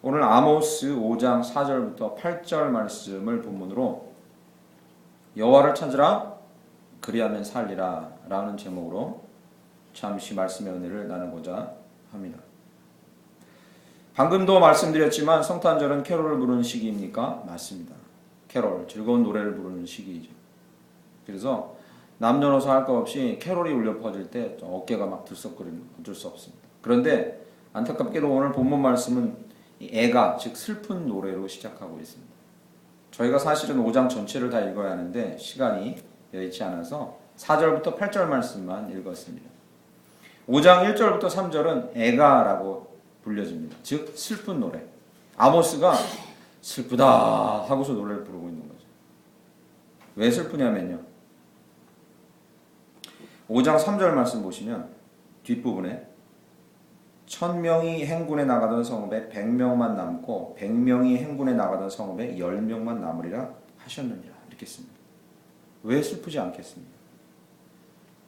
오늘 아모스 5장 4절부터 8절 말씀을 본문으로 여호와를 찾으라 그리하면 살리라 라는 제목으로 잠시 말씀의 은혜를 나누고자 합니다. 방금도 말씀드렸지만 성탄절은 캐롤을 부르는 시기입니까? 맞습니다. 캐롤, 즐거운 노래를 부르는 시기이죠. 그래서 남녀노소 할 것 없이 캐롤이 울려 퍼질 때 어깨가 막 들썩거리는 어쩔 수 없습니다. 그런데 안타깝게도 오늘 본문 말씀은 애가 즉 슬픈 노래로 시작하고 있습니다. 저희가 사실은 5장 전체를 다 읽어야 하는데 시간이 여의치 않아서 4절부터 8절 말씀만 읽었습니다. 5장 1절부터 3절은 애가라고 불려집니다. 즉 슬픈 노래. 아모스가 슬프다 하고서 노래를 부르고 있는 거죠. 왜 슬프냐면요. 5장 3절 말씀 보시면 뒷부분에 1000명이 행군에 나가던 성읍에 100명만 남고 100명이 행군에 나가던 성읍에 10명만 남으리라 하셨느니라 이렇게 씁니다. 왜 슬프지 않겠습니까?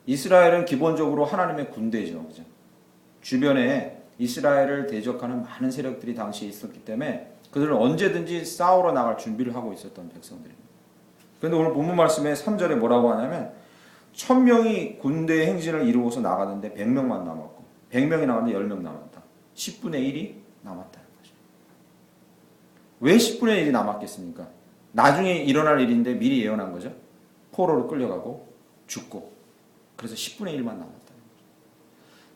이스라엘은 기본적으로 하나님의 군대죠. 그죠? 주변에 이스라엘을 대적하는 많은 세력들이 당시에 있었기 때문에 그들은 언제든지 싸우러 나갈 준비를 하고 있었던 백성들입니다. 그런데 오늘 본문 말씀에 3절에 뭐라고 하냐면 1000명이 군대의 행진을 이루고서 나가는데 100명만 남았고 100명이 나갔는데 10명 남았다. 10분의 1이 남았다는 거죠. 왜 10분의 1이 남았겠습니까? 나중에 일어날 일인데 미리 예언한 거죠. 포로로 끌려가고 죽고 그래서 10분의 1만 남았다는 거죠.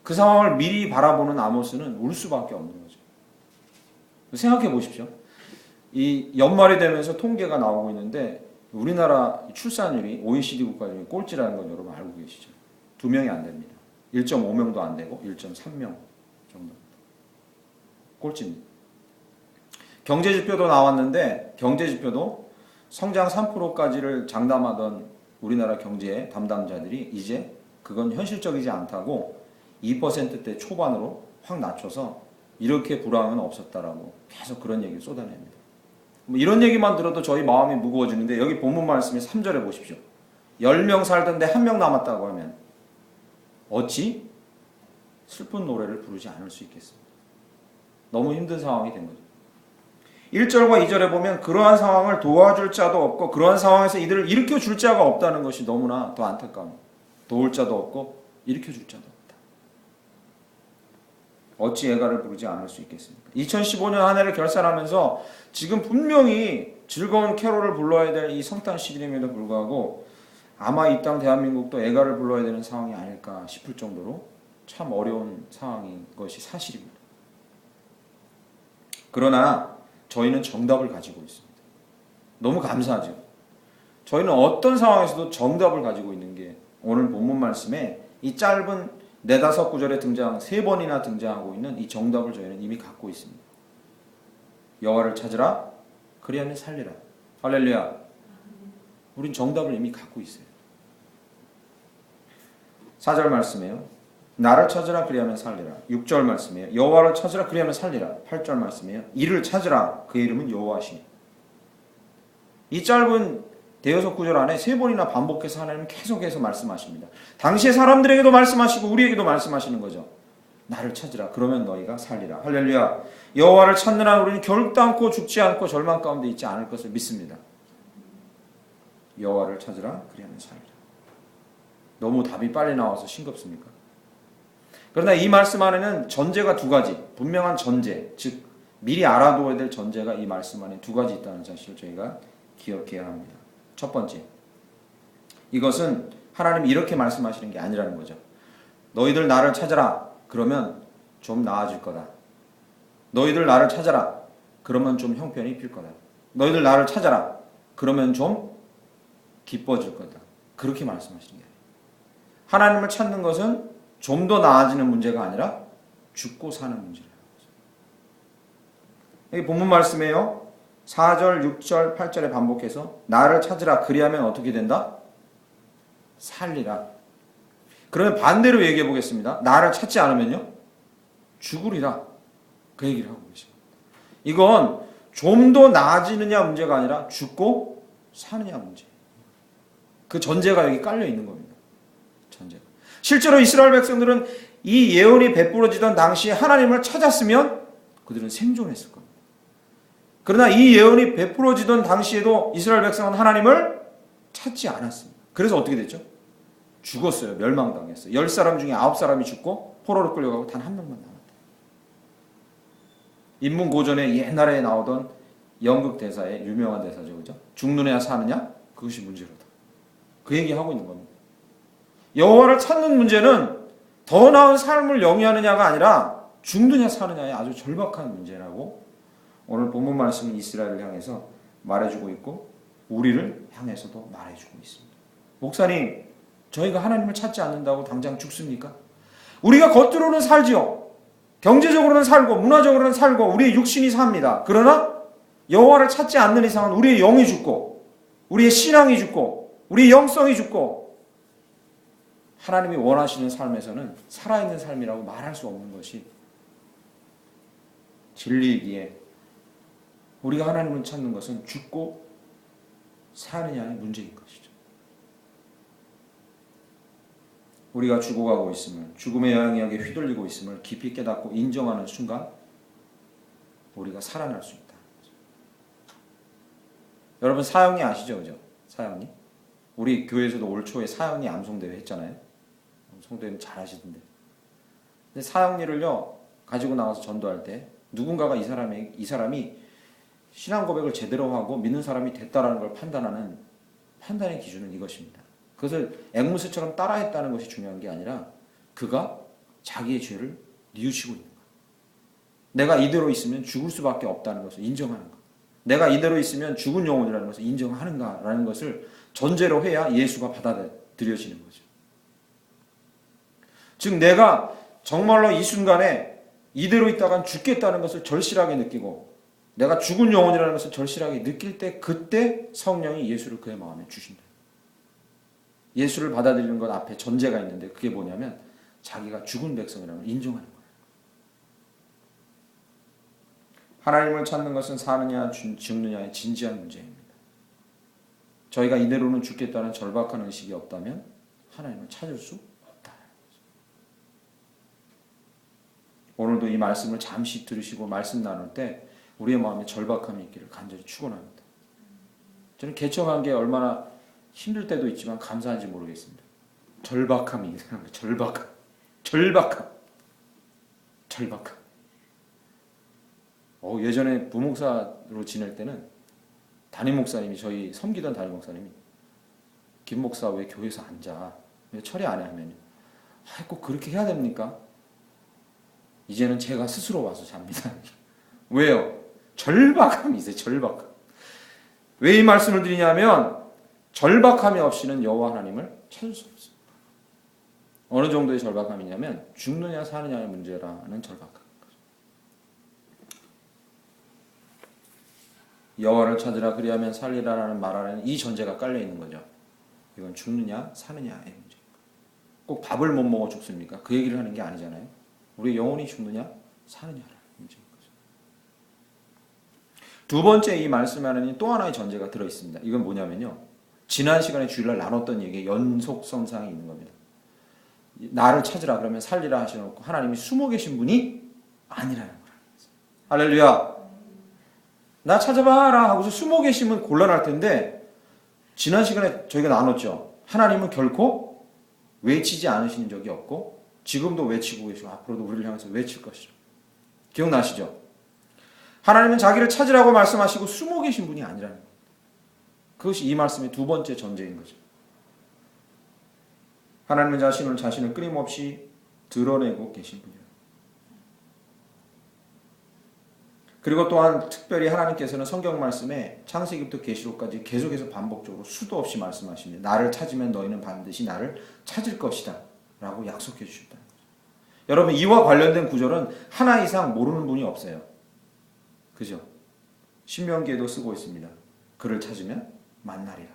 그 상황을 미리 바라보는 아모스는 울 수밖에 없는 거죠. 생각해 보십시오. 이 연말이 되면서 통계가 나오고 있는데 우리나라 출산율이 OECD 국가 중에 꼴찌라는 건 여러분 알고 계시죠? 2명이 안 됩니다. 1.5명도 안 되고 1.3명 정도. 꼴찌입니다. 경제지표도 나왔는데 경제지표도 성장 3%까지를 장담하던 우리나라 경제 담당자들이 이제 그건 현실적이지 않다고 2%대 초반으로 확 낮춰서 이렇게 불황은 없었다라고 계속 그런 얘기를 쏟아냅니다. 뭐 이런 얘기만 들어도 저희 마음이 무거워지는데 여기 본문 말씀에 3절에 보십시오. 10명 살던데 1명 남았다고 하면 어찌 슬픈 노래를 부르지 않을 수 있겠습니까? 너무 힘든 상황이 된 거죠. 1절과 2절에 보면 그러한 상황을 도와줄 자도 없고 그러한 상황에서 이들을 일으켜줄 자가 없다는 것이 너무나 더 안타까운, 도울 자도 없고 일으켜줄 자도 없다. 어찌 애가를 부르지 않을 수 있겠습니까? 2015년 한 해를 결산하면서 지금 분명히 즐거운 캐롤을 불러야 될 이 성탄 시즌임에도 불구하고 아마 이 땅 대한민국도 애가를 불러야 되는 상황이 아닐까 싶을 정도로 참 어려운 상황인 것이 사실입니다. 그러나 저희는 정답을 가지고 있습니다. 너무 감사하죠. 저희는 어떤 상황에서도 정답을 가지고 있는 게 오늘 본문 말씀에 이 짧은 4-5구절에 등장 3번이나 등장하고 있는 이 정답을 저희는 이미 갖고 있습니다. 여호와를 찾으라 그리하면 살리라. 할렐루야. 우린 정답을 이미 갖고 있어요. 4절 말씀이에요. 나를 찾으라 그리하면 살리라. 6절 말씀이에요. 여호와를 찾으라 그리하면 살리라. 8절 말씀이에요. 이를 찾으라 그의 이름은 여호와시니. 이 짧은 4-6구절 안에 3번이나 반복해서 하나님은 계속해서 말씀하십니다. 당시의 사람들에게도 말씀하시고 우리에게도 말씀하시는 거죠. 나를 찾으라 그러면 너희가 살리라. 할렐루야. 여호와를 찾는 한 우리는 결단코 죽지 않고 절망 가운데 있지 않을 것을 믿습니다. 여호와를 찾으라 그리하면 살리라. 너무 답이 빨리 나와서 싱겁습니까? 그러나 이 말씀 안에는 전제가 2가지, 분명한 전제, 즉 미리 알아둬야 될 전제가 이 말씀 안에 2가지 있다는 사실을 저희가 기억해야 합니다. 첫 번째, 이것은 하나님이 이렇게 말씀하시는 게 아니라는 거죠. 너희들 나를 찾아라 그러면 좀 나아질 거다. 너희들 나를 찾아라 그러면 좀 형편이 필 거다. 너희들 나를 찾아라 그러면 좀 기뻐질 거다. 그렇게 말씀하시는 게 아니에요. 하나님을 찾는 것은 좀 더 나아지는 문제가 아니라 죽고 사는 문제라는 거죠. 여기 본문 말씀에요. 4절, 6절, 8절에 반복해서 나를 찾으라 그리하면 어떻게 된다? 살리라. 그러면 반대로 얘기해 보겠습니다. 나를 찾지 않으면요? 죽으리라. 그 얘기를 하고 계십니다. 이건 좀 더 나아지느냐 문제가 아니라 죽고 사느냐 문제. 그 전제가 여기 깔려 있는 겁니다. 전제가. 실제로 이스라엘 백성들은 이 예언이 베풀어지던 당시에 하나님을 찾았으면 그들은 생존했을 겁니다. 그러나 이 예언이 베풀어지던 당시에도 이스라엘 백성은 하나님을 찾지 않았습니다. 그래서 어떻게 됐죠? 죽었어요. 멸망당했어요. 10사람 중에 9사람이 죽고 포로로 끌려가고 단 한 명만 남았다. 인문고전에 옛날에 나오던 연극 대사의 유명한 대사죠. 그죠? 죽느냐 사느냐? 그것이 문제로다. 그 얘기하고 있는 겁니다. 여호와를 찾는 문제는 더 나은 삶을 영위하느냐가 아니라 죽느냐 사느냐의 아주 절박한 문제라고 오늘 본문 말씀은 이스라엘을 향해서 말해주고 있고 우리를 향해서도 말해주고 있습니다. 목사님, 저희가 하나님을 찾지 않는다고 당장 죽습니까? 우리가 겉으로는 살지요. 경제적으로는 살고 문화적으로는 살고 우리의 육신이 삽니다. 그러나 여호와를 찾지 않는 이상은 우리의 영이 죽고 우리의 신앙이 죽고 우리의 영성이 죽고 하나님이 원하시는 삶에서는 살아있는 삶이라고 말할 수 없는 것이 진리이기에 우리가 하나님을 찾는 것은 죽고 사느냐의 문제인 것이죠. 우리가 죽어가고 있음을, 죽음의 영향력에 휘둘리고 있음을 깊이 깨닫고 인정하는 순간 우리가 살아날 수 있다. 여러분 사형리 아시죠? 그죠? 사형리? 우리 교회에서도 올 초에 사형리 암송대회 했잖아요. 성도님 잘 아시던데. 근데 사형리를요 가지고 나가서 전도할 때 누군가가 이 사람이 신앙 고백을 제대로 하고 믿는 사람이 됐다라는 걸 판단하는 판단의 기준은 이것입니다. 그것을 앵무새처럼 따라했다는 것이 중요한 게 아니라 그가 자기의 죄를 뉘우치고 있는 것. 내가 이대로 있으면 죽을 수밖에 없다는 것을 인정하는 것. 내가 이대로 있으면 죽은 영혼이라는 것을 인정하는가라는 것을 전제로 해야 예수가 받아들여지는 거죠. 즉 내가 정말로 이 순간에 이대로 있다간 죽겠다는 것을 절실하게 느끼고 내가 죽은 영혼이라는 것을 절실하게 느낄 때 그때 성령이 예수를 그의 마음에 주신다. 예수를 받아들이는 것 앞에 전제가 있는데 그게 뭐냐면 자기가 죽은 백성이라는 걸 인정하는 거예요. 하나님을 찾는 것은 사느냐 죽느냐의 진지한 문제입니다. 저희가 이대로는 죽겠다는 절박한 의식이 없다면 하나님을 찾을 수 없다. 오늘도 이 말씀을 잠시 들으시고 말씀 나눌 때 우리의 마음에 절박함이 있기를 간절히 축원합니다. 저는 개척한 게 얼마나 힘들 때도 있지만 감사한지 모르겠습니다. 절박함이 절박함. 예전에 부목사로 지낼 때는 담임 목사님이 저희 섬기던 담임 목사님이 김 목사 왜 교회에서 앉아? 왜 처리 안 해? 하면 꼭 그렇게 해야 됩니까? 이제는 제가 스스로 와서 잡니다. 왜요? 절박함이 있어요. 절박함. 왜 이 말씀을 드리냐면 절박함이 없이는 여호와 하나님을 찾을 수 없어요. 어느 정도의 절박함이냐면 죽느냐 사느냐의 문제라는 절박함. 여호와를 찾으라 그리하면 살리라라는 말 안에는 이 전제가 깔려 있는 거죠. 이건 죽느냐 사느냐의 문제. 꼭 밥을 못 먹어 죽습니까? 그 얘기를 하는 게 아니잖아요. 우리 영혼이 죽느냐 사느냐라는 문제인 거죠. 두 번째 이 말씀 안에는 또 하나의 전제가 들어 있습니다. 이건 뭐냐면요. 지난 시간에 주일날 나눴던 얘기의 연속성상이 있는 겁니다. 나를 찾으라 그러면 살리라 하셔놓고 하나님이 숨어 계신 분이 아니라는 거예요. 할렐루야. 나 찾아봐라 하고서 숨어 계시면 곤란할 텐데 지난 시간에 저희가 나눴죠. 하나님은 결코 외치지 않으시는 적이 없고 지금도 외치고 계시고 앞으로도 우리를 향해서 외칠 것이죠. 기억나시죠? 하나님은 자기를 찾으라고 말씀하시고 숨어 계신 분이 아니라는 거예요. 그것이 이 말씀의 두 번째 전제인 거죠. 하나님은 자신을 끊임없이 드러내고 계신 분이에요. 그리고 또한 특별히 하나님께서는 성경 말씀에 창세기부터 계시록까지 계속해서 반복적으로 수도 없이 말씀하십니다. 나를 찾으면 너희는 반드시 나를 찾을 것이다 라고 약속해 주셨다는 거죠. 여러분 이와 관련된 구절은 하나 이상 모르는 분이 없어요. 그죠? 신명기에도 쓰고 있습니다. 그를 찾으면 만나리라.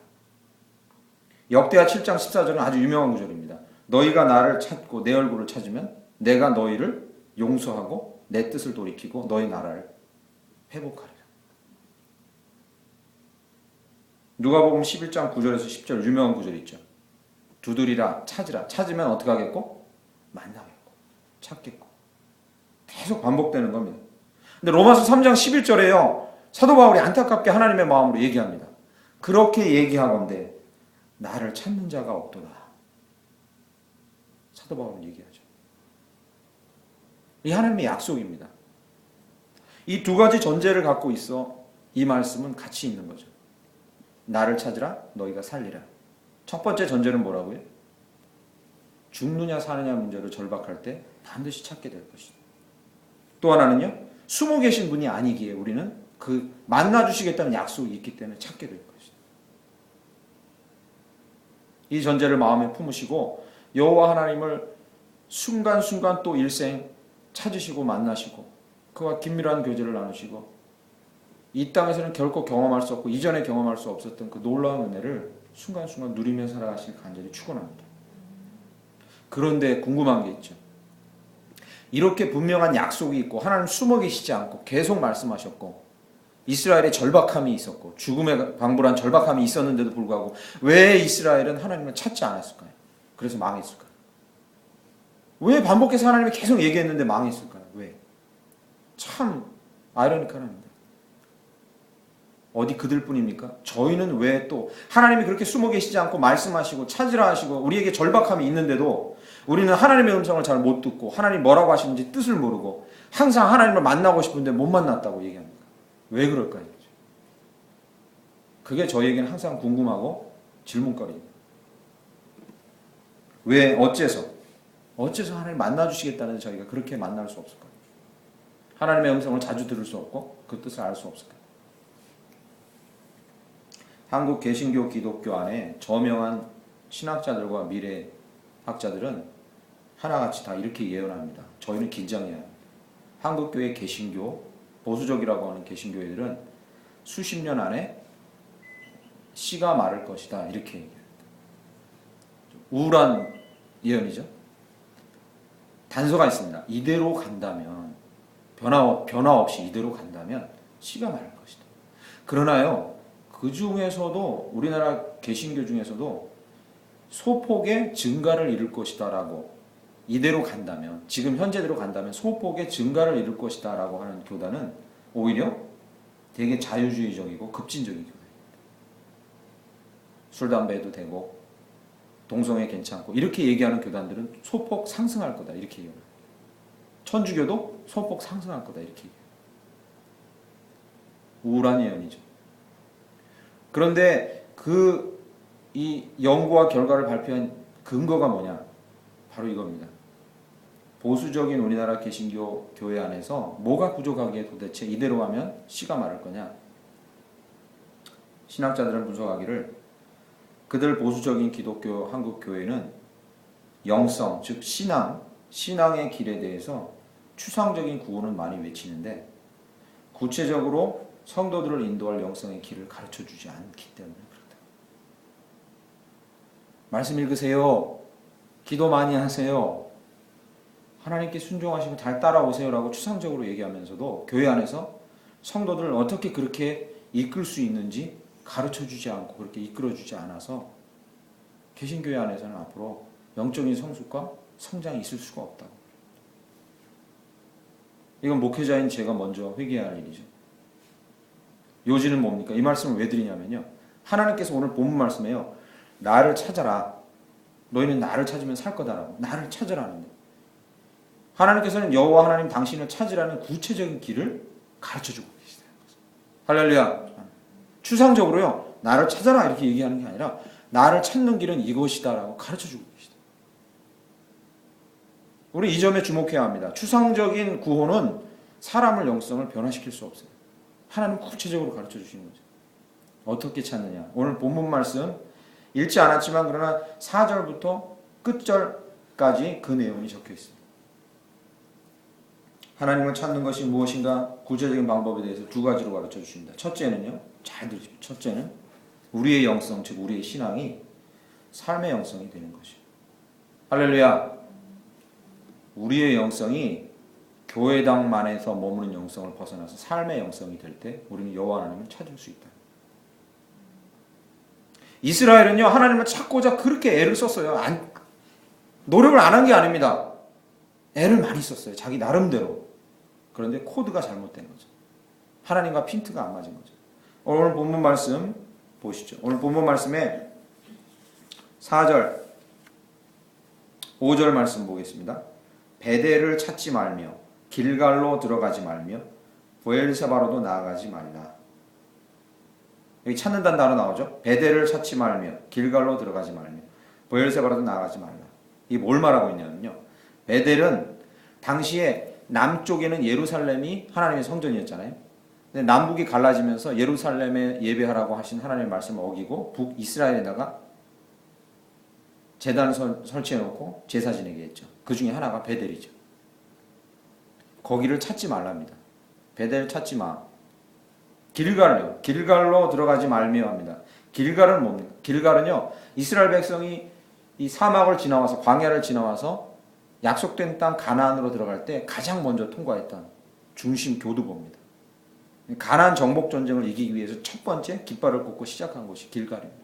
역대하 7장 14절은 아주 유명한 구절입니다. 너희가 나를 찾고 내 얼굴을 찾으면 내가 너희를 용서하고 내 뜻을 돌이키고 너희 나라를 회복하리라. 누가복음 11장 9절에서 10절 유명한 구절 있죠. 두드리라 찾으라. 찾으면 어떻게 하겠고? 만나겠고 찾겠고 계속 반복되는 겁니다. 근데 로마서 3장 11절에요. 사도 바울이 안타깝게 하나님의 마음으로 얘기합니다. 그렇게 얘기하건대 나를 찾는 자가 없도다. 사도 바울은 얘기하죠. 이 하나님의 약속입니다. 이 두 가지 전제를 갖고 있어 이 말씀은 같이 있는 거죠. 나를 찾으라 너희가 살리라. 첫 번째 전제는 뭐라고요? 죽느냐 사느냐 문제를 절박할 때 반드시 찾게 될 것이다. 또 하나는요, 숨어 계신 분이 아니기에 우리는 그 만나 주시겠다는 약속이 있기 때문에 찾게 될 것이다. 이 전제를 마음에 품으시고 여호와 하나님을 순간순간 또 일생 찾으시고 만나시고 그와 긴밀한 교제를 나누시고 이 땅에서는 결코 경험할 수 없고 이전에 경험할 수 없었던 그 놀라운 은혜를 순간순간 누리며 살아가실 간절히 축원합니다. 그런데 궁금한 게 있죠. 이렇게 분명한 약속이 있고 하나님 숨어 계시지 않고 계속 말씀하셨고 이스라엘의 절박함이 있었고 죽음에 방불한 절박함이 있었는데도 불구하고 왜 이스라엘은 하나님을 찾지 않았을까요? 그래서 망했을까요? 왜 반복해서 하나님이 계속 얘기했는데 망했을까요? 왜? 참 아이러니컬합니다. 어디 그들 뿐입니까? 저희는 왜 또 하나님이 그렇게 숨어 계시지 않고 말씀하시고 찾으라 하시고 우리에게 절박함이 있는데도 우리는 하나님의 음성을 잘 못 듣고 하나님 뭐라고 하시는지 뜻을 모르고 항상 하나님을 만나고 싶은데 못 만났다고 얘기합니다. 왜 그럴까요? 그게 저희에게는 항상 궁금하고 질문거리입니다. 왜 어째서 하나님 만나주시겠다는데 저희가 그렇게 만날 수 없을까요? 하나님의 음성을 자주 들을 수 없고 그 뜻을 알 수 없을까요? 한국 개신교 기독교 안에 저명한 신학자들과 미래학자들은 하나같이 다 이렇게 예언합니다. 저희는 긴장해야 합니다. 한국교회 개신교, 보수적이라고 하는 개신교회들은 수십 년 안에 씨가 마를 것이다. 이렇게 얘기합니다. 우울한 예언이죠. 단서가 있습니다. 이대로 간다면 변화 없이 이대로 간다면 씨가 마를 것이다. 그러나요. 그 중에서도 우리나라 개신교 중에서도 소폭의 증가를 이룰 것이다라고 이대로 간다면 지금 현재대로 간다면 소폭의 증가를 이룰 것이다라고 하는 교단은 오히려 되게 자유주의적이고 급진적인 교단입니다. 술 담배도 되고 동성애 괜찮고 이렇게 얘기하는 교단들은 소폭 상승할 거다 이렇게 얘기합니다. 천주교도 소폭 상승할 거다 이렇게 얘기해요. 우울한 예언이죠. 그런데 이 연구와 결과를 발표한 근거가 뭐냐? 바로 이겁니다. 보수적인 우리나라 개신교 교회 안에서 뭐가 부족하기에 도대체 이대로 가면 씨가 마를 거냐? 신학자들은 분석하기를 그들 보수적인 기독교 한국 교회는 영성, 즉 신앙의 길에 대해서 추상적인 구호는 많이 외치는데 구체적으로 성도들을 인도할 영성의 길을 가르쳐주지 않기 때문에 그렇다. 말씀 읽으세요. 기도 많이 하세요. 하나님께 순종하시고 잘 따라오세요라고 추상적으로 얘기하면서도 교회 안에서 성도들을 어떻게 그렇게 이끌 수 있는지 가르쳐주지 않고 그렇게 이끌어주지 않아서 개신교회 안에서는 앞으로 영적인 성숙과 성장이 있을 수가 없다고. 이건 목회자인 제가 먼저 회개해야 할 일이죠. 요지는 뭡니까? 이 말씀을 왜 드리냐면요. 하나님께서 오늘 본문 말씀에요. 나를 찾아라. 너희는 나를 찾으면 살 거다라고. 나를 찾으라는데. 하나님께서는 여호와 하나님 당신을 찾으라는 구체적인 길을 가르쳐주고 계시다. 할렐루야. 추상적으로요. 나를 찾아라 이렇게 얘기하는 게 아니라 나를 찾는 길은 이것이다라고 가르쳐주고 계시다. 우리 이 점에 주목해야 합니다. 추상적인 구호는 사람을 영성을 변화시킬 수 없어요. 하나님 구체적으로 가르쳐 주시는 거죠. 어떻게 찾느냐. 오늘 본문 말씀 읽지 않았지만 그러나 4절부터 끝절까지 그 내용이 적혀 있습니다. 하나님을 찾는 것이 무엇인가 구체적인 방법에 대해서 두 가지로 가르쳐 주십니다. 첫째는요. 잘 들으십시오. 첫째는 우리의 영성, 즉 우리의 신앙이 삶의 영성이 되는 것이에요. 할렐루야. 우리의 영성이 교회당만에서 머무는 영성을 벗어나서 삶의 영성이 될 때 우리는 여호와 하나님을 찾을 수 있다. 이스라엘은요. 하나님을 찾고자 그렇게 애를 썼어요. 노력을 안 한 게 아닙니다. 애를 많이 썼어요. 자기 나름대로. 그런데 코드가 잘못된 거죠. 하나님과 핀트가 안 맞은 거죠. 오늘 본문 말씀 보시죠. 오늘 본문 말씀에 4절, 5절 말씀 보겠습니다. 베델을 찾지 말며 길갈로 들어가지 말며 브엘세바로도 나아가지 말라. 여기 찾는다는 단어 나오죠. 베델을 찾지 말며 길갈로 들어가지 말며 브엘세바로도 나아가지 말라. 이게 뭘 말하고 있냐면요. 베델은 당시에 남쪽에는 예루살렘이 하나님의 성전이었잖아요. 근데 남북이 갈라지면서 예루살렘에 예배하라고 하신 하나님의 말씀을 어기고 북이스라엘에다가 제단을 설치해놓고 제사 지내게 했죠. 그 중에 하나가 베델이죠. 거기를 찾지 말랍니다. 베델 찾지 마. 길갈로, 길갈로 들어가지 말며 합니다. 길갈은 뭡니까? 길갈은요, 이스라엘 백성이 이 사막을 지나와서, 광야를 지나와서 약속된 땅 가나안으로 들어갈 때 가장 먼저 통과했던 중심 교두보입니다. 가나안 정복 전쟁을 이기기 위해서 첫 번째 깃발을 꽂고 시작한 곳이 길갈입니다.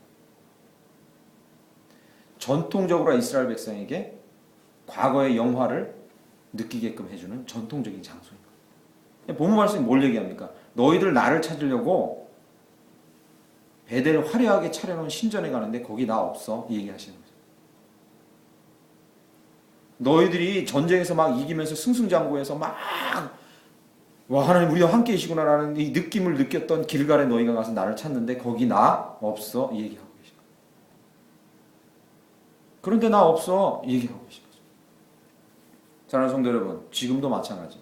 전통적으로 이스라엘 백성에게 과거의 영화를 느끼게끔 해주는 전통적인 장소인 거예요. 본문 말씀이 뭘 얘기합니까? 너희들 나를 찾으려고 베델 화려하게 차려놓은 신전에 가는데 거기 나 없어. 이 얘기하시는 거죠. 너희들이 전쟁에서 막 이기면서 승승장구해서 막 와, 하나님 우리와 함께 계시구나라는 이 느낌을 느꼈던 길갈에 너희가 가서 나를 찾는데 거기 나 없어. 이 얘기하고 계신 거예요. 그런데 나 없어. 이 얘기하고 계신 거죠. 사랑하는 성도 여러분, 지금도 마찬가지.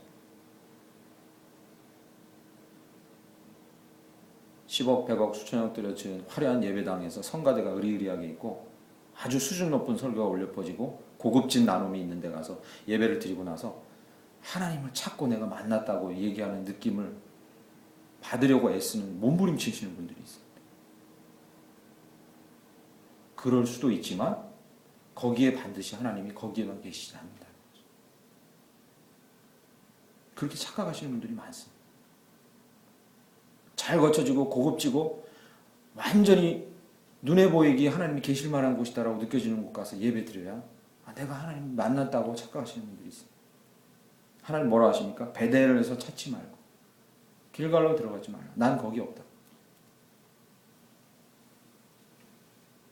10억, 100억, 수천억 들여진 화려한 예배당에서 성가대가 의리의리하게 있고 아주 수준 높은 설교가 올려 퍼지고 고급진 나눔이 있는 데 가서 예배를 드리고 나서 하나님을 찾고 내가 만났다고 얘기하는 느낌을 받으려고 애쓰는 몸부림치시는 분들이 있습니다. 그럴 수도 있지만 거기에 반드시 하나님이 거기에만 계시지 않는다. 그렇게 착각하시는 분들이 많습니다. 잘 거쳐지고 고급지고 완전히 눈에 보이기에 하나님이 계실 만한 곳이다라고 느껴지는 곳 가서 예배 드려야 내가 하나님 만났다고 착각하시는 분들이 있습니다. 하나님 뭐라 하십니까? 베델에서 찾지 말고 길갈로 들어가지 말라. 난 거기 없다.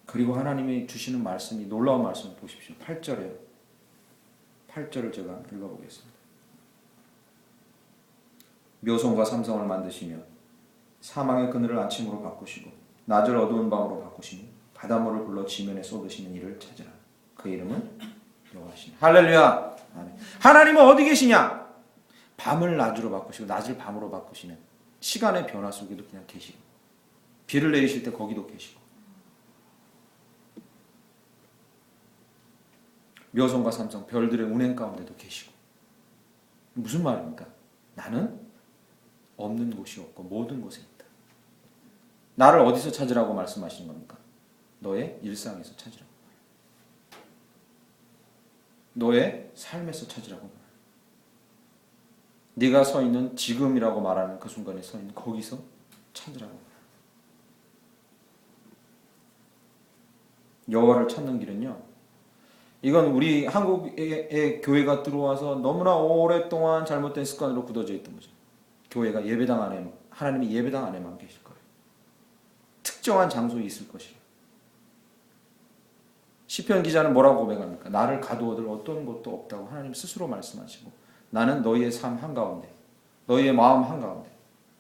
그리고 하나님이 주시는 말씀이 놀라운 말씀을 보십시오. 8절에요. 8절을 제가 읽어보겠습니다. 묘성과 삼성을 만드시며 사망의 그늘을 아침으로 바꾸시고 낮을 어두운 밤으로 바꾸시며 바닷물을 불러 지면에 쏟으시는 이를 찾으라. 그 이름은 여호와시니. 할렐루야. 아멘. 하나님은 어디 계시냐? 밤을 낮으로 바꾸시고 낮을 밤으로 바꾸시는 시간의 변화 속에도 그냥 계시고 비를 내리실 때 거기도 계시고 묘성과 삼성 별들의 운행 가운데도 계시고. 무슨 말입니까? 나는 없는 곳이 없고 모든 곳에 있다. 나를 어디서 찾으라고 말씀하시는 겁니까? 너의 일상에서 찾으라고. 너의 삶에서 찾으라고. 네가 서 있는 지금이라고 말하는 그 순간에 서 있는 거기서 찾으라고. 여호와를 찾는 길은요, 이건 우리 한국의 교회가 들어와서 너무나 오랫동안 잘못된 습관으로 굳어져 있던 거죠. 교회가 예배당 안에, 하나님이 예배당 안에만 계실 거예요. 특정한 장소에 있을 것이에요. 시편 기자는 뭐라고 고백합니까? 나를 가두어둘 어떤 곳도 없다고 하나님 스스로 말씀하시고 나는 너희의 삶 한가운데, 너희의 마음 한가운데,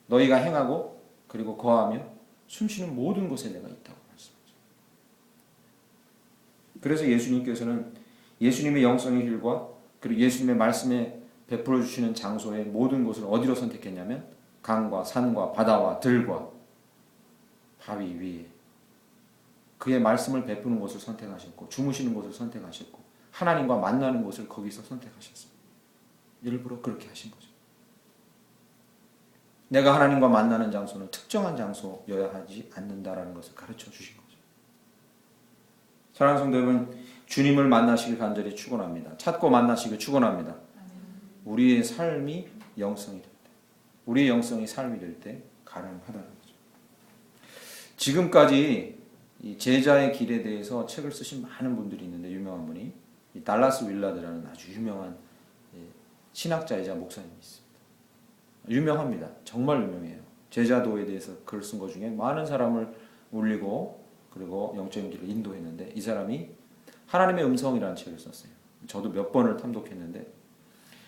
너희가 행하고 그리고 거하며 숨쉬는 모든 곳에 내가 있다고 말씀하죠. 그래서 예수님께서는 예수님의 영성의 길과 그리고 예수님의 말씀에 베풀어 주시는 장소의 모든 곳을 어디로 선택했냐면 강과 산과 바다와 들과 바위 위에 그의 말씀을 베푸는 곳을 선택하셨고 주무시는 곳을 선택하셨고 하나님과 만나는 곳을 거기서 선택하셨습니다. 일부러 그렇게 하신 거죠. 내가 하나님과 만나는 장소는 특정한 장소여야 하지 않는다라는 것을 가르쳐 주신 거죠. 사랑하는 성도 여러분, 주님을 만나시길 간절히 축원합니다. 찾고 만나시길 축원합니다. 우리의 삶이 영성이 될 때, 우리의 영성이 삶이 될 때 가능하다는 거죠. 지금까지 이 제자의 길에 대해서 책을 쓰신 많은 분들이 있는데 유명한 분이 이 달라스 윌라드라는 아주 유명한 신학자이자 목사님이 있습니다. 유명합니다. 정말 유명해요. 제자도에 대해서 글 쓴 것 중에 많은 사람을 울리고 그리고 영적인 길을 인도했는데 이 사람이 하나님의 음성이라는 책을 썼어요. 저도 몇 번을 탐독했는데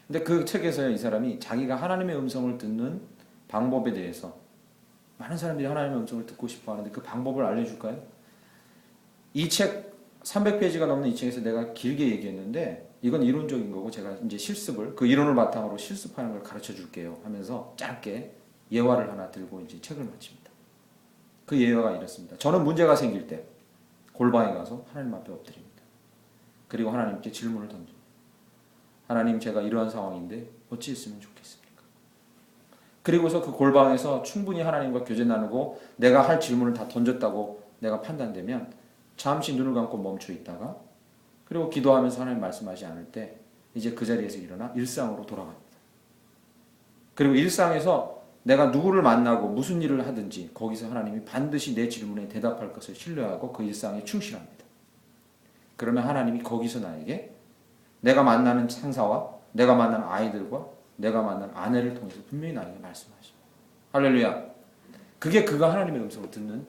근데 그 책에서 이 사람이 자기가 하나님의 음성을 듣는 방법에 대해서 많은 사람들이 하나님의 음성을 듣고 싶어 하는데 그 방법을 알려줄까요? 이 책 300페이지가 넘는 이 책에서 내가 길게 얘기했는데 이건 이론적인 거고 제가 이제 실습을 그 이론을 바탕으로 실습하는 걸 가르쳐 줄게요 하면서 짧게 예화를 하나 들고 이제 책을 마칩니다. 그 예화가 이렇습니다. 저는 문제가 생길 때 골방에 가서 하나님 앞에 엎드립니다. 그리고 하나님께 질문을 던집니다. 하나님, 제가 이러한 상황인데 어찌 했으면 좋겠습니까? 그리고서 그 골방에서 충분히 하나님과 교제 나누고 내가 할 질문을 다 던졌다고 내가 판단되면 잠시 눈을 감고 멈춰 있다가 그리고 기도하면서 하나님 말씀하지 않을 때 이제 그 자리에서 일어나 일상으로 돌아갑니다. 그리고 일상에서 내가 누구를 만나고 무슨 일을 하든지 거기서 하나님이 반드시 내 질문에 대답할 것을 신뢰하고 그 일상에 충실합니다. 그러면 하나님이 거기서 나에게 내가 만나는 상사와 내가 만나는 아이들과 내가 만나는 아내를 통해서 분명히 나에게 말씀하십니다. 할렐루야. 그게 그가 하나님의 음성을 듣는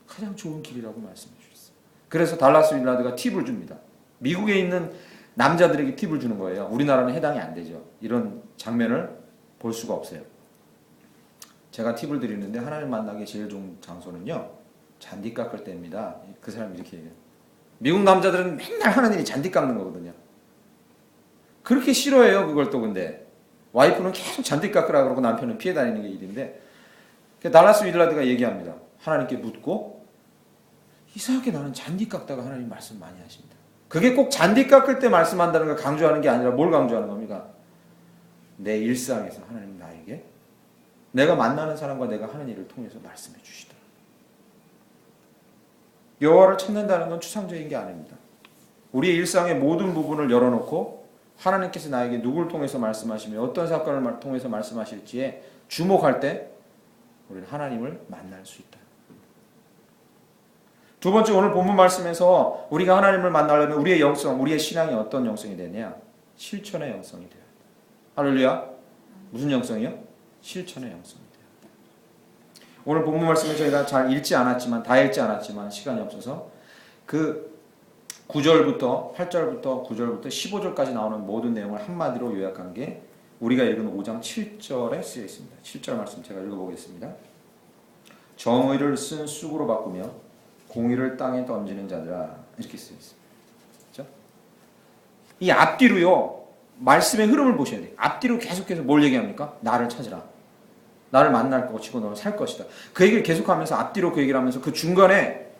가장 좋은 길이라고 말씀해 주셨어요. 그래서 달라스 윌라드가 팁을 줍니다. 미국에 있는 남자들에게 팁을 주는 거예요. 우리나라는 해당이 안 되죠. 이런 장면을 볼 수가 없어요. 제가 팁을 드리는데 하나님 만나기 제일 좋은 장소는요. 잔디 깎을 때입니다. 그 사람이 이렇게 얘기해요. 미국 남자들은 맨날 하는 일이 잔디 깎는 거거든요. 그렇게 싫어해요. 그걸 또 근데 와이프는 계속 잔디 깎으라 그러고 남편은 피해 다니는 게 일인데 달라스 윌라드가 얘기합니다. 하나님께 묻고 이상하게 나는 잔디 깎다가 하나님 말씀 많이 하십니다. 그게 꼭 잔디 깎을 때 말씀한다는 걸 강조하는 게 아니라 뭘 강조하는 겁니까? 내 일상에서 하나님 나에게 내가 만나는 사람과 내가 하는 일을 통해서 말씀해 주시더라. 여호와를 찾는다는 건 추상적인 게 아닙니다. 우리의 일상의 모든 부분을 열어놓고 하나님께서 나에게 누구를 통해서 말씀하시며 어떤 사건을 통해서 말씀하실지에 주목할 때 우리는 하나님을 만날 수 있다. 두 번째, 오늘 본문 말씀에서 우리가 하나님을 만나려면 우리의 영성, 우리의 신앙이 어떤 영성이 되냐? 실천의 영성이 돼야 한다. 할렐루야. 무슨 영성이요? 실천의 영성이 돼야 한다. 오늘 본문 말씀을 저희가 잘 읽지 않았지만 다 읽지 않았지만 시간이 없어서 그 9절부터 8절부터 9절부터 15절까지 나오는 모든 내용을 한마디로 요약한 게 우리가 읽은 5장 7절에 쓰여 있습니다. 7절 말씀 제가 읽어보겠습니다. 정의를 쓴 쑥으로 바꾸며 공의를 땅에 던지는 자들아, 이렇게 쓰여 있습니다. 그렇죠? 이 앞뒤로요 말씀의 흐름을 보셔야 돼요. 앞뒤로 계속해서 뭘 얘기합니까? 나를 찾으라. 나를 만날 것이고 너를 살 것이다. 그 얘기를 계속하면서 앞뒤로 그 얘기를 하면서 그 중간에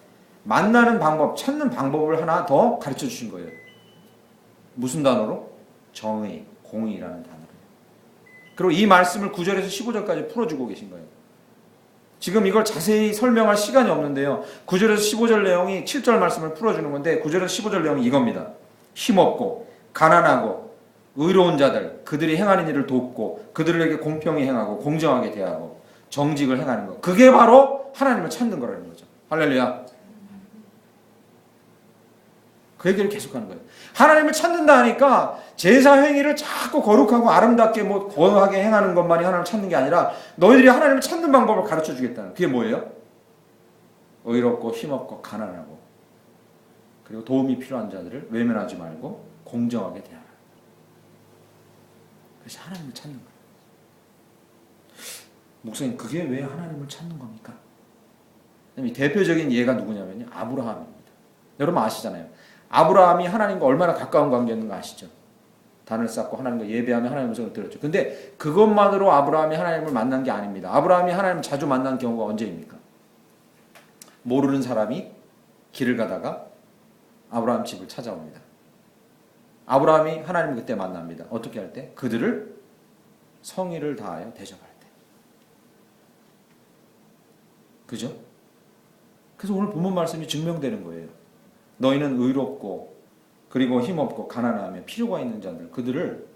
만나는 방법, 찾는 방법을 하나 더 가르쳐 주신 거예요. 무슨 단어로? 정의, 공의라는 단어로. 그리고 이 말씀을 9절에서 15절까지 풀어주고 계신 거예요. 지금 이걸 자세히 설명할 시간이 없는데요. 9절에서 15절 내용이 7절 말씀을 풀어주는 건데 9절에서 15절 내용이 이겁니다. 힘없고 가난하고 의로운 자들, 그들이 행하는 일을 돕고 그들에게 공평히 행하고 공정하게 대하고 정직을 행하는 것. 그게 바로 하나님을 찾는 거라는 거죠. 할렐루야. 그 얘기를 계속하는 거예요. 하나님을 찾는다 하니까 제사 행위를 자꾸 거룩하고 아름답게 뭐 거하게 행하는 것만이 하나님을 찾는 게 아니라 너희들이 하나님을 찾는 방법을 가르쳐 주겠다는. 그게 뭐예요? 의롭고 힘없고 가난하고 그리고 도움이 필요한 자들을 외면하지 말고 공정하게 대하라. 그래서 하나님을 찾는 거예요. 목사님, 그게 왜 하나님을 찾는 겁니까? 대표적인 예가 누구냐면요, 아브라함입니다. 여러분 아시잖아요. 아브라함이 하나님과 얼마나 가까운 관계였는가 아시죠? 단을 쌓고 하나님과 예배하며 하나님의 음성을 들었죠. 근데 그것만으로 아브라함이 하나님을 만난 게 아닙니다. 아브라함이 하나님을 자주 만난 경우가 언제입니까? 모르는 사람이 길을 가다가 아브라함 집을 찾아옵니다. 아브라함이 하나님을 그때 만납니다. 어떻게 할 때? 그들을 성의를 다하여 대접할 때. 그죠? 그래서 오늘 본문 말씀이 증명되는 거예요. 너희는 의롭고 그리고 힘없고 가난하며 필요가 있는 자들, 그들을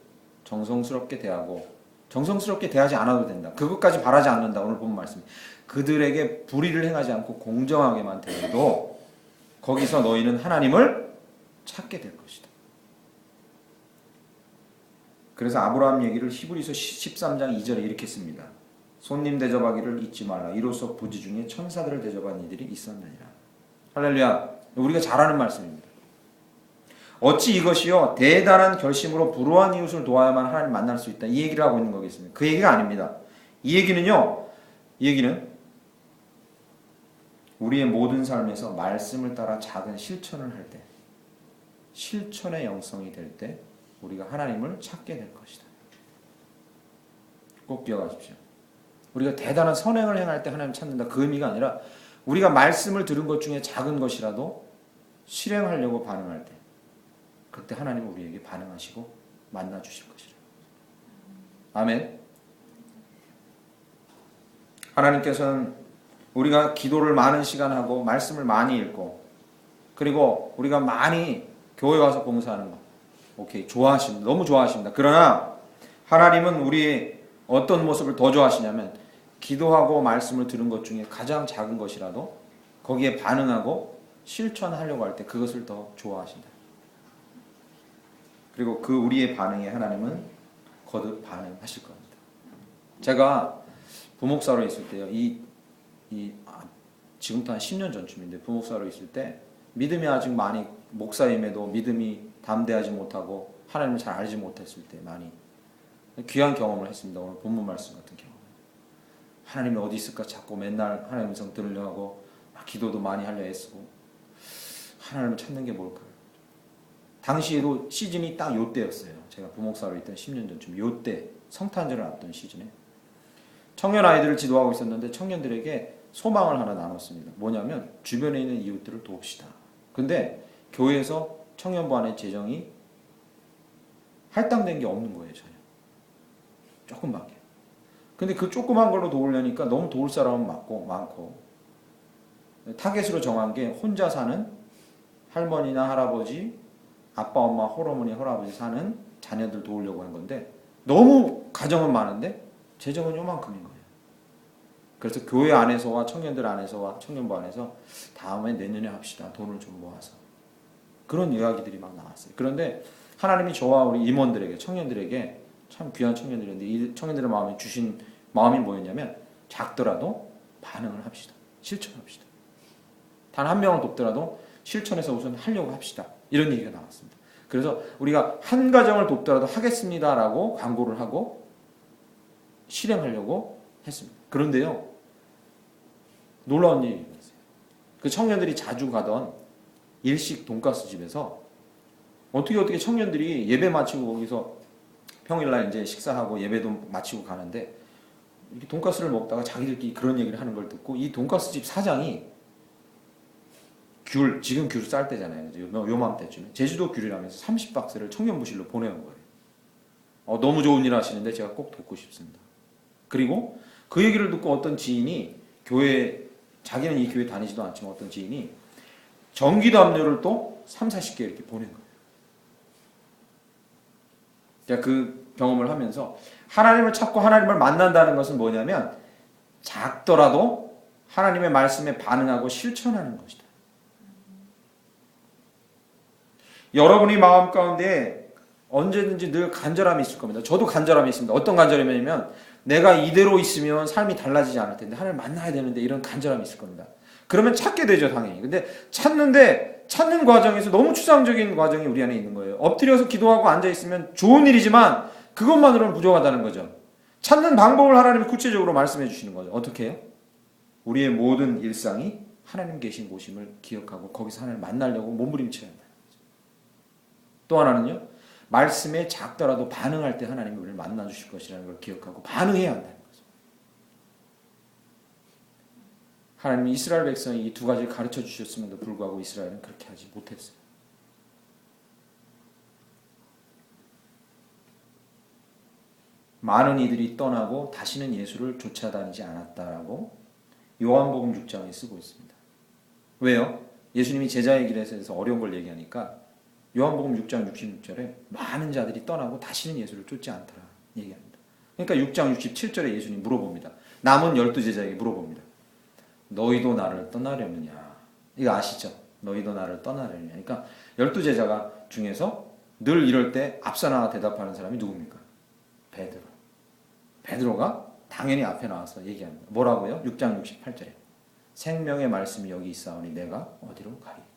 정성스럽게 대하고 정성스럽게 대하지 않아도 된다. 그것까지 바라지 않는다. 오늘 본문 말씀. 그들에게 불의를 행하지 않고 공정하게만 대해도 거기서 너희는 하나님을 찾게 될 것이다. 그래서 아브라함 얘기를 히브리서 13장 2절에 이렇게 씁니다. 손님 대접하기를 잊지 말라. 이로써 부지 중에 천사들을 대접한 이들이 있었느니라. 할렐루야. 우리가 잘 아는 말씀입니다. 어찌 이것이요 대단한 결심으로 불우한 이웃을 도와야만 하나님 만날 수 있다. 이 얘기를 하고 있는 거겠습니까? 그 얘기가 아닙니다. 이 얘기는 우리의 모든 삶에서 말씀을 따라 작은 실천을 할 때, 실천의 영성이 될 때 우리가 하나님을 찾게 될 것이다. 꼭 기억하십시오. 우리가 대단한 선행을 행할 때 하나님 찾는다. 그 의미가 아니라 우리가 말씀을 들은 것 중에 작은 것이라도 실행하려고 반응할 때 그때 하나님은 우리에게 반응하시고 만나 주실 것이라. 아멘. 하나님께서는 우리가 기도를 많은 시간 하고 말씀을 많이 읽고 그리고 우리가 많이 교회 와서 봉사하는 거 오케이 좋아하십니다. 너무 좋아하십니다. 그러나 하나님은 우리의 어떤 모습을 더 좋아하시냐면 기도하고 말씀을 들은 것 중에 가장 작은 것이라도 거기에 반응하고 실천하려고 할 때 그것을 더 좋아하신다. 그리고 그 우리의 반응에 하나님은 거듭 반응하실 겁니다. 제가 부목사로 있을 때요. 지금부터 한 10년 전쯤인데 부목사로 있을 때 믿음이 아직 많이 목사임에도 믿음이 담대하지 못하고 하나님을 잘 알지 못했을 때 많이 귀한 경험을 했습니다. 오늘 본문 말씀 같은 경험. 하나님이 어디 있을까 자꾸 맨날 하나님 음성 들으려 하고 기도도 많이 하려 애쓰고 하나님을 찾는 게 뭘까요? 당시에도 시즌이 딱 요때였어요. 제가 부목사로 있던 10년 전쯤 요때 성탄절을 앞둔 시즌에 청년 아이들을 지도하고 있었는데 청년들에게 소망을 하나 나눴습니다. 뭐냐면 주변에 있는 이웃들을 돕시다. 근데 교회에서 청년부 안에 재정이 할당된 게 없는 거예요. 전혀. 조금밖에. 근데 그 조그만 걸로 도우려니까 너무 도울 사람은 많고 타겟으로 정한 게 혼자 사는 할머니나 할아버지, 아빠, 엄마, 홀어머니, 홀아버지 사는 자녀들 도우려고 한 건데 너무 가정은 많은데 재정은 요만큼인 거예요. 그래서 교회 안에서와 청년들 안에서와 청년부 안에서 다음에 내년에 합시다. 돈을 좀 모아서. 그런 이야기들이 막 나왔어요. 그런데 하나님이 저와 우리 임원들에게 청년들에게 참 귀한 청년들인데 이 청년들의 마음에 주신 마음이 뭐였냐면 작더라도 반응을 합시다. 실천합시다. 단 한 명을 돕더라도 실천해서 우선 하려고 합시다. 이런 얘기가 나왔습니다. 그래서 우리가 한 가정을 돕더라도 하겠습니다라고 광고를 하고 실행하려고 했습니다. 그런데요, 놀라운 일이 있었어요. 그 청년들이 자주 가던 일식 돈가스 집에서 어떻게 청년들이 예배 마치고 거기서 평일날 이제 식사하고 예배도 마치고 가는데 이렇게 돈가스를 먹다가 자기들끼리 그런 얘기를 하는 걸 듣고 이 돈가스 집 사장이 지금 귤 쌀 때잖아요. 요맘때쯤에 제주도 귤이라면서 30박스를 청년부실로 보내온 거예요. 너무 좋은 일 하시는데 제가 꼭 돕고 싶습니다. 그리고 그 얘기를 듣고 어떤 지인이 자기는 이 교회 다니지도 않지만 어떤 지인이 전기도 압류를 또 3, 40개 이렇게 보낸 거예요. 제가 그 경험을 하면서 하나님을 찾고 하나님을 만난다는 것은 뭐냐면 작더라도 하나님의 말씀에 반응하고 실천하는 것이다. 여러분이 마음 가운데 언제든지 늘 간절함이 있을 겁니다. 저도 간절함이 있습니다. 어떤 간절함이냐면 내가 이대로 있으면 삶이 달라지지 않을 텐데 하나님을 만나야 되는데 이런 간절함이 있을 겁니다. 그러면 찾게 되죠, 당연히. 근데 찾는 과정에서 너무 추상적인 과정이 우리 안에 있는 거예요. 엎드려서 기도하고 앉아있으면 좋은 일이지만 그것만으로는 부족하다는 거죠. 찾는 방법을 하나님이 구체적으로 말씀해 주시는 거죠. 어떻게 해요? 우리의 모든 일상이 하나님 계신 곳임을 기억하고 거기서 하나님을 만나려고 몸부림쳐야 한다는 거죠. 또 하나는요. 말씀에 작더라도 반응할 때 하나님이 우리를 만나 주실 것이라는 걸 기억하고 반응해야 한다는 거죠. 하나님이 이스라엘 백성이 이 두 가지를 가르쳐 주셨음에도 불구하고 이스라엘은 그렇게 하지 못했어요. 많은 이들이 떠나고 다시는 예수를 쫓아다니지 않았다라고 요한복음 6장에 쓰고 있습니다. 왜요? 예수님이 제자의 길에서 어려운 걸 얘기하니까 요한복음 6장 66절에 많은 자들이 떠나고 다시는 예수를 쫓지 않더라 얘기합니다. 그러니까 6장 67절에 예수님이 물어봅니다. 남은 12제자에게 물어봅니다. 너희도 나를 떠나려느냐? 이거 아시죠? 너희도 나를 떠나려느냐? 그러니까 12제자가 중에서 늘 이럴 때 앞서 나가 대답하는 사람이 누굽니까? 베드로. 베드로가 당연히 앞에 나와서 얘기합니다. 뭐라고요? 6장 68절에 생명의 말씀이 여기 있사오니 내가 어디로 가리까.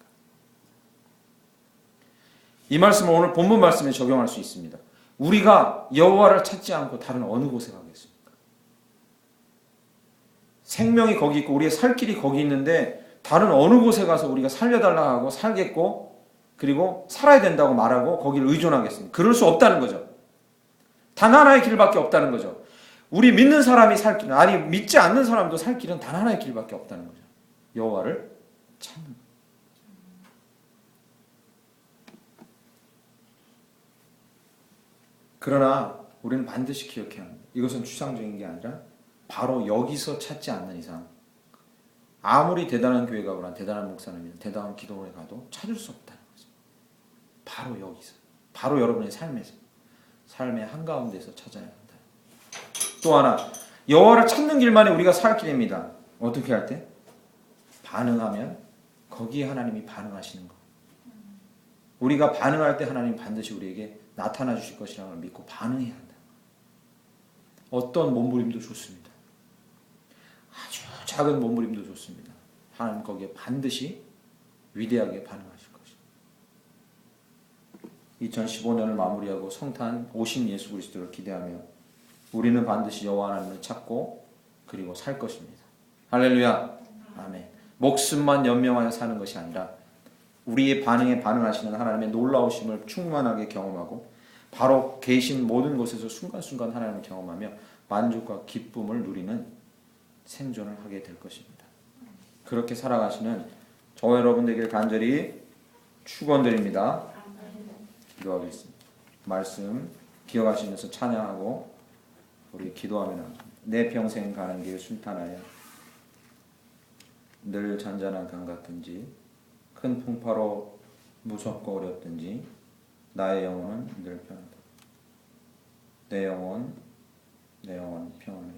이 말씀을 오늘 본문 말씀에 적용할 수 있습니다. 우리가 여호와를 찾지 않고 다른 어느 곳에 가겠습니까? 생명이 거기 있고 우리의 살 길이 거기 있는데 다른 어느 곳에 가서 우리가 살려달라고 하고 살겠고 그리고 살아야 된다고 말하고 거기를 의존하겠습니까? 그럴 수 없다는 거죠. 단 하나의 길밖에 없다는 거죠. 우리 믿는 사람이 살 길은, 아니 믿지 않는 사람도 살 길은 단 하나의 길밖에 없다는 거죠. 여호와를 찾는 것. 그러나 우리는 반드시 기억해야 합니다. 이것은 추상적인 게 아니라 바로 여기서 찾지 않는 이상 아무리 대단한 교회가 오라 대단한 목사님이나 대단한 기도원에 가도 찾을 수 없다는 거죠. 바로 여기서, 바로 여러분의 삶에서, 삶의 한가운데서 찾아야 한다. 또 하나, 여호와를 찾는 길만이 우리가 살 길입니다. 어떻게 할 때? 반응하면 거기에 하나님이 반응하시는 것. 우리가 반응할 때 하나님 반드시 우리에게 나타나 주실 것이라는 걸 믿고 반응해야 한다. 어떤 몸부림도 좋습니다. 아주 작은 몸부림도 좋습니다. 하나님 거기에 반드시 위대하게 반응하실 것입니다. 2015년을 마무리하고 성탄 오신 예수 그리스도를 기대하며 우리는 반드시 여호와 하나님을 찾고 그리고 살 것입니다. 할렐루야. 아멘. 목숨만 연명하여 사는 것이 아니라 우리의 반응에 반응하시는 하나님의 놀라우심을 충만하게 경험하고 바로 계신 모든 곳에서 순간순간 하나님을 경험하며 만족과 기쁨을 누리는 생존을 하게 될 것입니다. 그렇게 살아가시는 저와 여러분들에게 간절히 축원드립니다. 기도하겠습니다. 말씀 기억하시면서 찬양하고 우리 기도하며 나갑니다. 내 평생 가는 길 순탄하여 늘 잔잔한 강 같든지 큰 풍파로 무섭고 어렵든지 나의 영혼은 늘 편하다. 내 영혼 평안해.